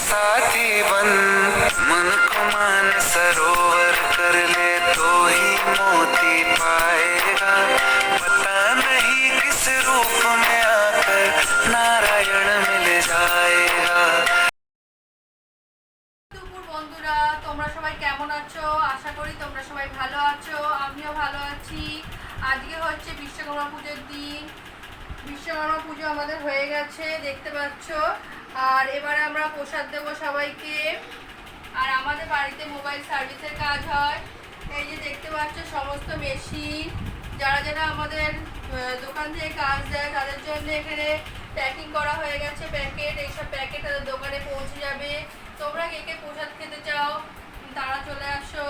साथी बन मन को मान सरोवर कर ले तो ही मोती पाएगा पता नहीं किस रूप में आकर नारायण मिल जाएगा। দুপুর বন্ধুরা, তোমরা সবাই কেমন আছো? আশা করি তোমরা সবাই ভালো আছো, আমিও ভালো আছি। আজকে হচ্ছে বিশ্বকর্মা পুজোর দিন। বিশ্বকর্মা পুজো আমাদের হয়ে গেছে, দেখতে পাচ্ছ। আর এবারে আমরা প্রসাদ দেবো সবাইকে। আর আমাদের বাড়িতে মোবাইল সার্ভিসের কাজ হয়। এই যে দেখতে পাচ্ছ সমস্ত মেশিন, যারা যারা আমাদের দোকান থেকে কাজ দেয় তাদের জন্য এখানে প্যাকিং করা হয়ে গেছে প্যাকেট। এইসব প্যাকেট তাদের দোকানে পৌঁছে যাবে। তোমরা কে কে প্রসাদ খেতে চাও তারা চলে আসো।